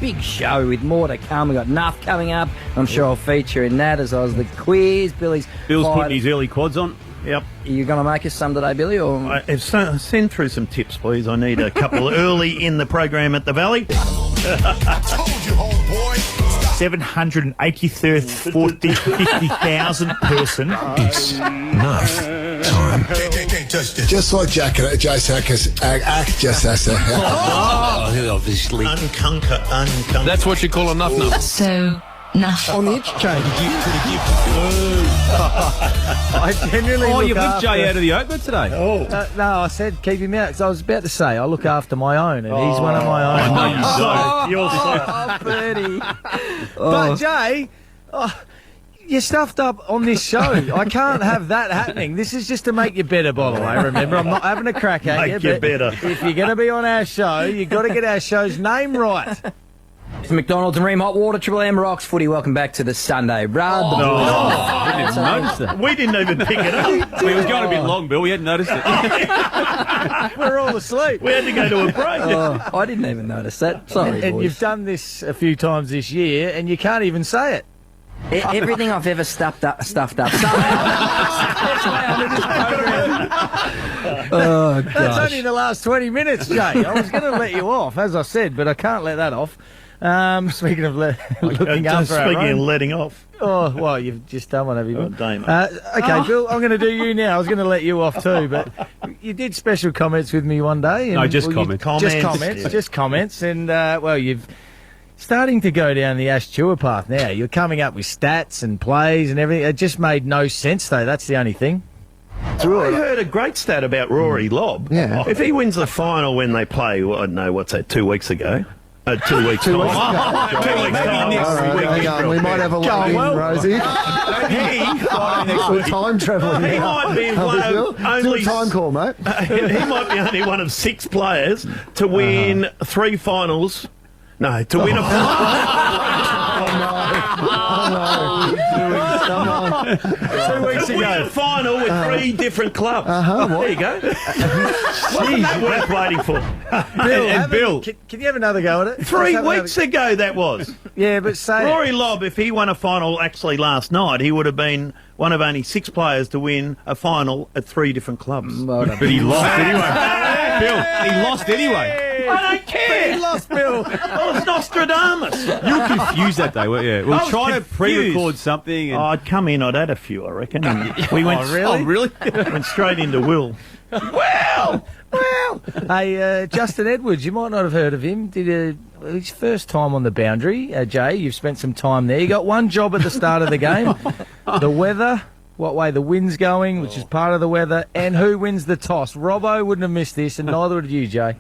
Big show with more to come. We've got Nuff coming up. I'm sure I'll feature in that as well as the quiz. Bill's putting his early quads on. Yep. Are you going to make us some today, Billy? Or send through some tips, please. I need a couple early in the program at the Valley. 783rd, 50,000 person. It's Nuff time. Just like Jack and Jay Sackers act just as a Obviously. Unconquer. That's what you call a Nuff. So, Nuff. on the interchange. I genuinely Oh, look you put after... Jay out of the opener today. No, I said keep him out because I was about to say I look after my own and he's one of my own. You're so. Oh, Bertie. But Jay, you're stuffed up on this show. I can't have that happening. This is just to make you better, by the way. Remember, I'm not having a crack at Make you. you better. If you're going to be on our show, you've got to get our show's name right. It's McDonald's and Ream Hot Water, Triple M Rocks Footy. Welcome back to the Sunday Rub. We didn't notice that. We didn't even pick it up. It was going a bit long, Bill. We hadn't noticed it. We're all asleep. We had to go to a break. I didn't even notice that. Sorry, And boys. you've done this a few times this year and you can't even say it. Everything I've ever stuffed up. Oh, That's gosh. only in the last 20 minutes, Jay. I was going to let you off, as I said, but I can't let that off. Speaking of looking after our Speaking of own. letting off. Oh, well, you've just done one, have you? Damo. Okay, Bill, I'm going to do you now. I was going to let you off too, but you did special comments with me one day. And, No, just comments. comments. Just comments. And, well, you've starting to go down the Ash Tour path now. You're coming up with stats and plays and everything. It just made no sense, though. That's the only thing. I heard a great stat about Rory Lobb. Yeah. If he wins the final when they play, I don't know, what's that, 2 weeks ago? 2 weeks. 2 weeks ago. 2 weeks time. We might have a lot in, Rosie. We're time travelling. He might be one of only time call, mate. he might be only one of 6 players to win 3 finals. No, to win a Come on. 2 weeks to win a ago. final with 3 different clubs. There you go. Wasn't that worth waiting for? Bill, can you have another go at it? 3 weeks ago that was. Yeah, but say it. Rory Lobb, if he won a final actually last night, he would have been one of only 6 players to win a final at 3 different clubs. But he lost anyway. Bill, he lost anyway. I don't care. He lost, Bill. I was Nostradamus. You were confused that day, weren't you? We I were was trying to confused. pre-record something. And... I'd come in, I'd add a few, I reckon. And we went, Oh, really? went straight into Will. Well, hey, Justin Edwards, you might not have heard of him. Did his first time on the boundary. Jay, you've spent some time there. You got one job at the start of the game. The weather, what way the wind's going, which is part of the weather, and who wins the toss. Robbo wouldn't have missed this, and neither would you, Jay.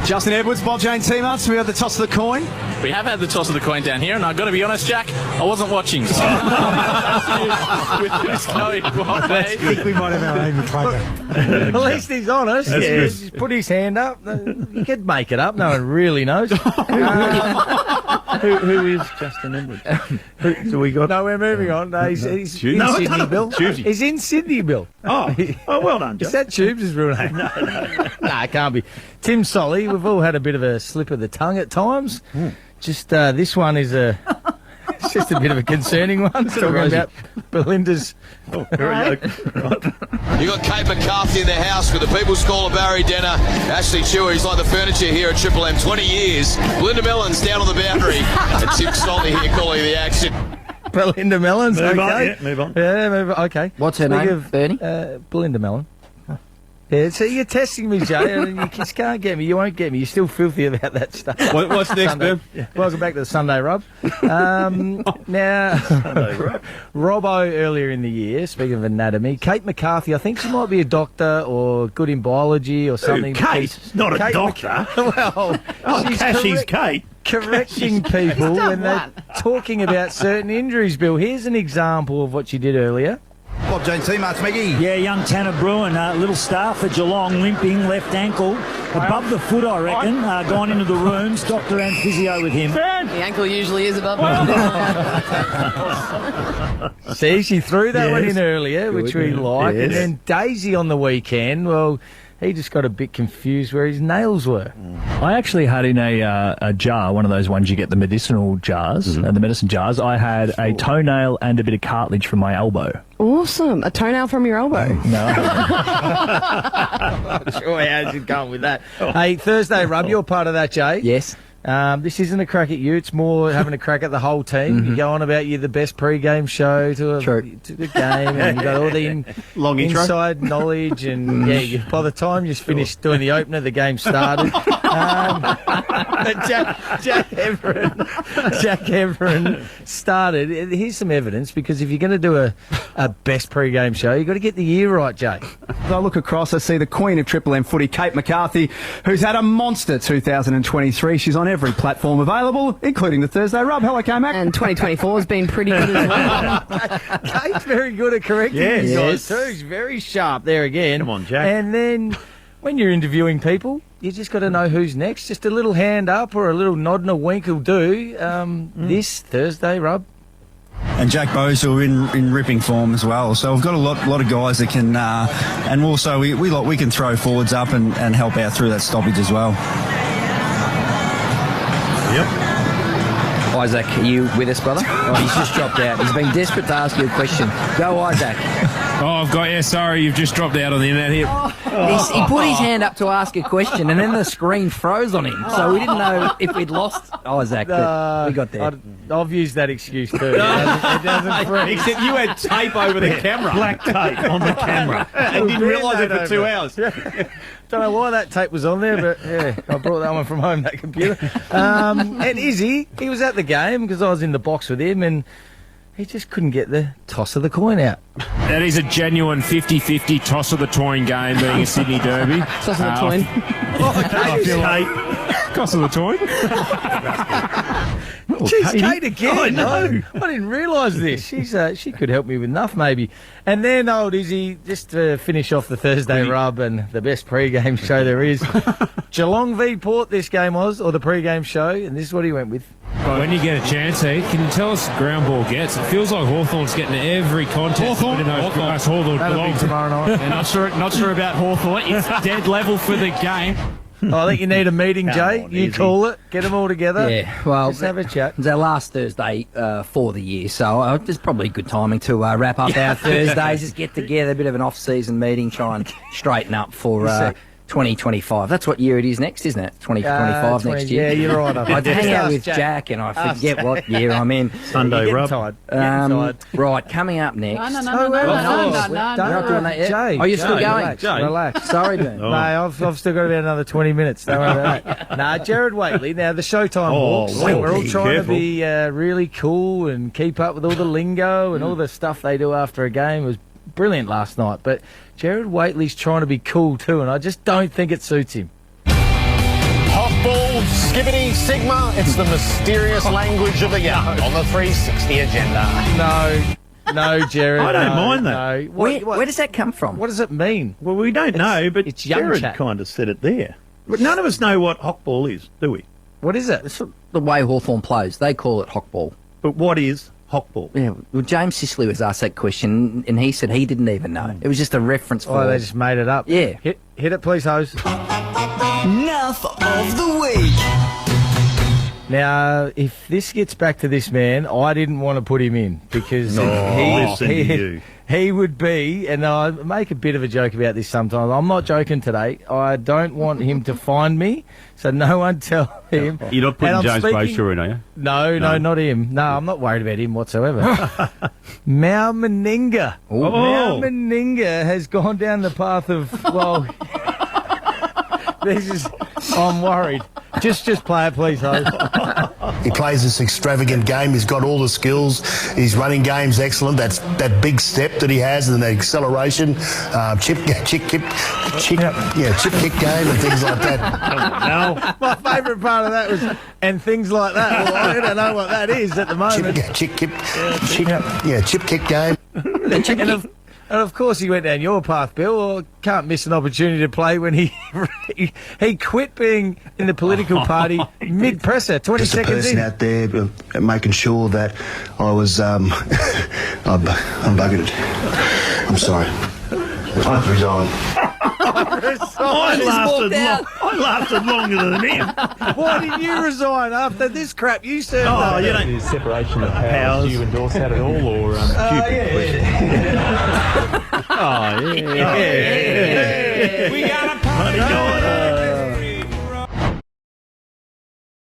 Justin Edwards, Bob Jane team ups. We have the toss of the coin. We have had the toss of the coin down here, and I've got to be honest, Jack, I wasn't watching. So with who's going what way. I think we might have our own trainer. At least he's honest. That's good. He's put his hand up. You could make it up. No one really knows. Who is Justin Edwards? Do we got? No, we're moving on. No, he's in Sydney, Bill. Tubesy. He's in Sydney, Bill. Oh, well done, Is Justin. that Tubes' real name? No, it can't be. Tim Solly, we've all had a bit of a slip of the tongue at times. Just this one is it's just a bit of a concerning one. Talking about Belinda's. Oh, very good. Right. You got Kate McCarthy in the house with the People's Caller Barry Denner, Ashley Chewer. He's like the furniture here at Triple M. 20 years. Belinda Mellon's down on the boundary, and Tim Solly here calling the action. Belinda Mellon's. Move okay. on, yeah, move on. Yeah, move on. Okay. What's her Speaking name, of, Bernie? Belinda Mellon. Yeah, so you're testing me, Jay, and you just can't get me. You won't get me. You're still filthy about that stuff. What's next, Sunday. Bill? Yeah. Welcome back to the Sunday Rub. Now, Robbo earlier in the year, speaking of anatomy, Kate McCarthy, I think she might be a doctor or good in biology or something. Kate, not a Kate doctor. Well, she's Cashy's Kate. correcting people when they're talking about certain injuries, Bill. Here's an example of what she did earlier. Bob Jane team ups, Maggie. Yeah, young Tanner Bruin, little star for Geelong, limping, left ankle, above the foot, I reckon, gone into the rooms, doctor and physio with him. The ankle usually is above the See, she threw that one Yes. in earlier, which we like. Yes. And then Daisy on the weekend, well, he just got a bit confused where his nails were. I actually had in a jar, one of those ones you get the medicinal jars, the medicine jars. I had a toenail and a bit of cartilage from my elbow. Awesome. A toenail from your elbow. No. I'm not sure how you'd go with that. Hey, Thursday Rub, you're part of that, Jay. Yes. This isn't a crack at you. It's more having a crack at the whole team. You go on about you're the best pre-game show to the game, and you got all the Long intro. inside knowledge, and by the time you finished doing the opener, the game started. Jack Everin started. Here's some evidence, because if you're going to do a best pre-game show, you've got to get the year right, Jay. As I look across, I see the queen of Triple M footy, Kate McCarthy, who's had a monster 2023. She's on every platform available, including the Thursday Rub. Hello, K-Mac. And 2024 has been pretty good as well. Kate's very good at correcting these guys too. She's very sharp there again. Come on, Jack. And then when you're interviewing people, you just got to know who's next. Just a little hand up or a little nod and a wink will do. This Thursday Rub. And Jack Bowes, who are in ripping form as well. So we've got a lot of guys that can, and also we can throw forwards up and help out through that stoppage as well. Yep. Isaac, are you with us, brother? Oh, he's just dropped out. He's been desperate to ask you a question. Go, Isaac. Oh, I've got you. Sorry, you've just dropped out on the internet here. He put his hand up to ask a question, and then the screen froze on him. So we didn't know if we'd lost Isaac, but we got there. I've used that excuse too. It doesn't freeze. Except you had tape over the camera. Black tape on the camera. And didn't realise it for 2 hours. Don't know why that tape was on there, but yeah, I brought that one from home, that computer. And Izzy, he was at the game because I was in the box with him, and he just couldn't get the toss of the coin out. That is a genuine 50-50 toss of the coin game, being a Sydney Derby. Toss of the coin. Toss of the coin. Jeez, Kate again. I know. I didn't realise this. She could help me with enough, maybe. And then old Izzy, just to finish off the Thursday Rub and the best pre-game show there is. Geelong v Port, this game was, or the pre-game show, and this is what he went with. When you get a chance, can you tell us ground ball gets? It feels like Hawthorn's getting every contest. Hawthorn That'll be tomorrow night. And not sure about Hawthorn. It's dead level for the game. I think you need a meeting, Jay. You call it. Get them all together. Yeah, well, just have a chat. It's our last Thursday for the year, so it's probably good timing to wrap up our Thursdays. Just get together, a bit of an off-season meeting, try and straighten up for 2025. That's what year it is next, isn't it? 2025 next year. Yeah, you're right. I hang out with Jack and I forget what year I'm in. Sunday Rub. Right, coming up next. No. We're not doing that yet. Jay, oh, you're still going? Relax. Sorry, Dean. Mate, I've still got about another 20 minutes. Don't worry about that. Nah, Jared Waitley. Now, the Showtime Hawks. We're all trying to be really cool and keep up with all the lingo and all the stuff they do after a game. It was brilliant last night, but Jared Waitley's trying to be cool too, and I just don't think it suits him. Hawkball, Skibidi, Sigma, it's the mysterious language of the young on the 360 agenda. No, Jared. I don't mind that. No. Where does that come from? What does it mean? Well, we don't know, but it's young Jared chat. kind of said it there. But none of us know what Hawkball is, do we? What is it? It's the way Hawthorn plays. They call it Hawkball. But what is Hawkball? Yeah, well, James Sicily was asked that question, and he said he didn't even know. It was just a reference for... Oh, they just made it up. Yeah. Hit it, please, Hose. Enough of the week. Now, if this gets back to this man, I didn't want to put him in because he would be, and I make a bit of a joke about this sometimes. I'm not joking today. I don't want him to find me, so no one tell him. You're not putting James Brayshaw in, are you? No, not him. No, I'm not worried about him whatsoever. Mau Meninga. Mau Meninga has gone down the path of, well... I'm worried. Just play it, please, Ho. He plays this extravagant game. He's got all the skills. His running game's excellent. That's that big step that he has and the acceleration, chip kick game and things like that. My favourite part of that was and things like that. Well, I don't know what that is at the moment. Chip kick game. And of course he went down your path, Bill. I can't miss an opportunity to play when he quit being in the political party mid-presser, 20 Just seconds in. Just a person out there making sure that I was, I'm buggered. I'm sorry. I have to resign. I lasted longer than him. Why did you resign after this crap you served? Oh, you don't. Separation of powers. Do you endorse that at all, or Oh, yeah. We got a party going